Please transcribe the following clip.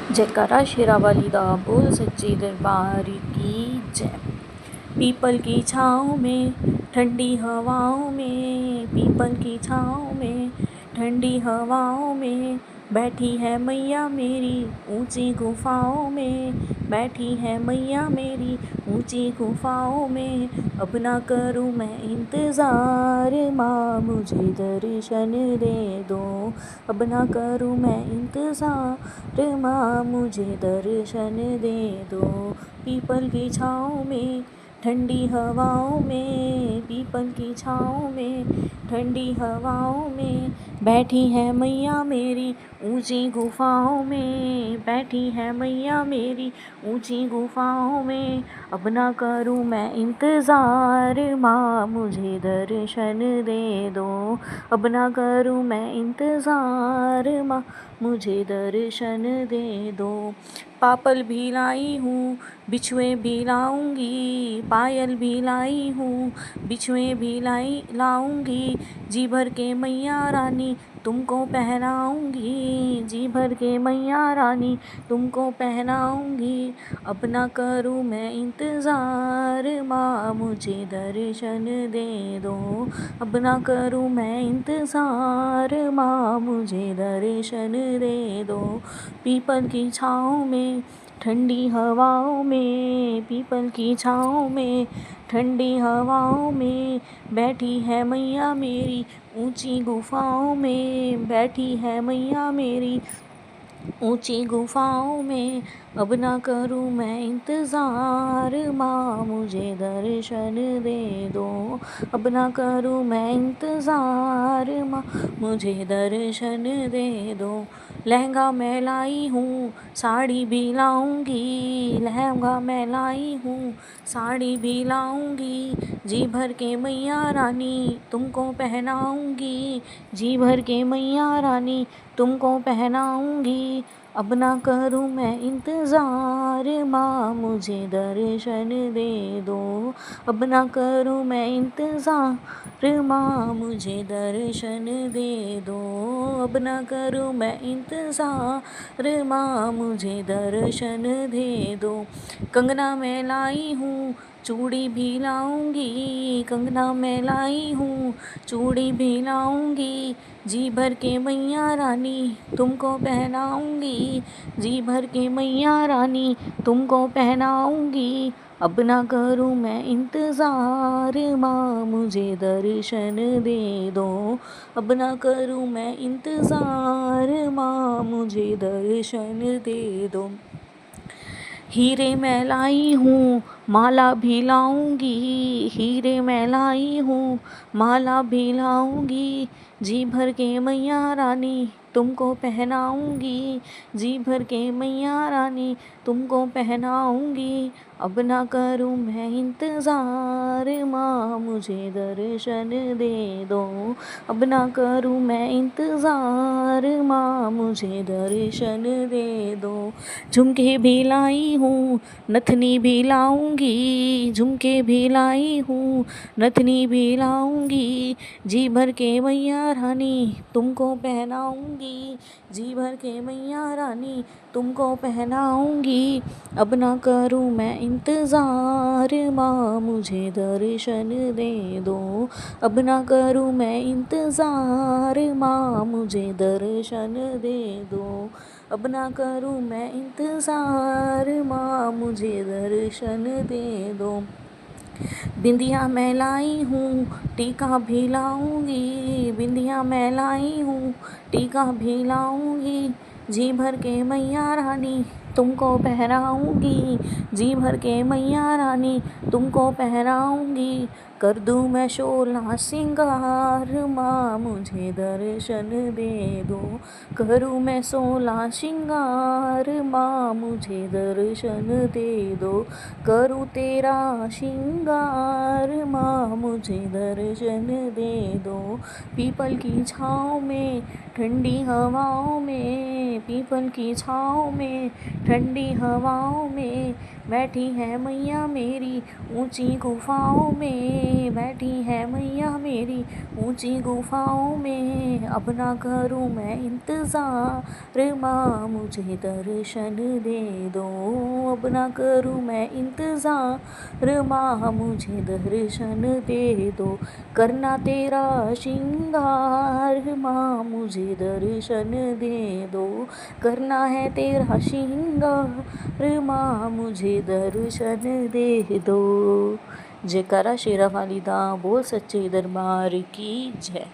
जयकारा शेरावाली दा बोल सच्चे दरबार की जय। पीपल की छाँव में ठंडी हवाओं में, पीपल की छाँव में ठंडी हवाओं में बैठी है मैया मेरी ऊंची गुफाओं में, बैठी है मैया मेरी ऊंची गुफाओं में। अब ना करूँ मैं इंतज़ार, माँ मुझे दर्शन दे दो। अब ना करूँ मैं इंतज़ार, माँ मुझे दर्शन दे दो। पीपल की छाँव में ठंडी हवाओं में, पीपल की छाँव में ठंडी हवाओं में बैठी है मैया मेरी ऊंची गुफाओं में, बैठी है मैया मेरी ऊंची गुफाओं में। अब ना करूँ मैं इंतज़ार, माँ मुझे दर्शन दे दो। अब ना करूँ मैं इंतज़ार, माँ मुझे दर्शन दे दो। पापल भी लाई हूँ, बिछुए भी लाऊंगी, पायल भी लाई हूँ, बिछुए भी लाऊंगी। जी भर के मैया रानी तुमको पहनाऊंगी, जी भर के मैया रानी तुमको पहनाऊंगी। अब ना करूँ मैं इंतज़ार, माँ मुझे दर्शन दे दो। अब ना करूँ मैं इंतज़ार, माँ मुझे दर्शन दे दो। पीपल की छाँव में ठंडी हवाओं में, पीपल की छाँव में ठंडी हवाओं में बैठी है मैया मेरी ऊंची गुफाओं में, बैठी है मैया मेरी ऊंची गुफाओं में। अब ना करूँ मैं इंतज़ार, माँ मुझे दर्शन दे दो। अब ना करूँ मैं इंतज़ार, माँ मुझे दर्शन दे दो। लहंगा मैं लाई हूँ, साड़ी भी लाऊंगी, लहंगा मैं लाई हूँ, साड़ी भी लाऊंगी। जी भर के मैया रानी तुमको पहनाऊंगी, जी भर के मैया रानी तुमको पहनाऊंगी। अब ना करूँ मैं इंतज़ार, माँ मुझे दर्शन दे दो। अब ना करूँ मैं इंतज़ार, माँ मुझे दर्शन दे दो। अब ना करूँ मैं इंतज़ार, माँ मुझे दर्शन दे दो। कंगना मैं लाई हूँ, चूड़ी भी लाऊंगी, कंगना मैं लाई हूँ, चूड़ी भी लाऊंगी। जी भर के मैया रानी तुमको पहनाऊंगी, जी भर के मैया रानी तुमको पहनाऊंगी। अब ना करूँ मैं इंतज़ार, माँ मुझे दर्शन दे दो। अब ना करूँ मैं इंतज़ार, माँ मुझे दर्शन दे दो। हीरे मैं लाई हूँ, माला भी लाऊंगी, हीरे मैं लाई हूँ, माला भी लाऊंगी। जी भर के मैया रानी तुमको पहनाऊंगी, जी भर के मैया रानी तुमको पहनाऊंगी। अब ना करूँ मैं इंतज़ार, माँ मुझे दर्शन दे दो। अब ना करूँ मैं इंतज़ार, माँ मुझे दर्शन दे दो। झुमके भी लाई हूँ, नथनी भी लाऊंगी, झुमके भी लाई हूँ, नथनी भी लाऊंगी। जी भर के मैया रानी तुमको पहनाऊंगी, जी भर के मैया रानी तुमको पहनाऊंगी। अब ना करूँ मैं इंतज़ार, माँ मुझे दर्शन दे दो। अब ना करूँ मैं इंतज़ार, माँ मुझे दर्शन दे दो। अब ना करूँ मैं इंतज़ार, माँ मुझे दर्शन दे दो। बिंदिया मैं लाई हूँ, टीका भी लाऊंगी, बिंदिया मैं लाई हूँ, टीका भी लाऊंगी। जी भर के मैया रानी तुमको पहनाऊंगी, जी भर के मैया रानी तुमको पहनाऊंगी। कर दूँ मैं शोला सिंगार, माँ मुझे दर्शन दे दो। करूँ मैं सोला श्रृंगार, माँ मुझे दर्शन दे दो। करूँ तेरा श्रृंगार, माँ मुझे दर्शन दे दो। पीपल की छाँव में ठंडी हवाओं में, पीपल की छाँव में ठंडी हवाओं में बैठी है मैया मेरी ऊंची गुफाओं में, बैठी है मैया मेरी ऊंची गुफाओं में। अब ना करूँ मैं इंतज़ार माँ मुझे दर्शन दे दो, अब ना करूँ मैं इंतज़ार माँ मुझे दर्शन दे दो। करना तेरा श्रृंगार माँ मुझे दर्शन दे दो, करना है तेरा श्रृंगार माँ मुझे दर्शन दे दो। जयकारा शेरा वाली दा बोल सच्चे दरबार की जय।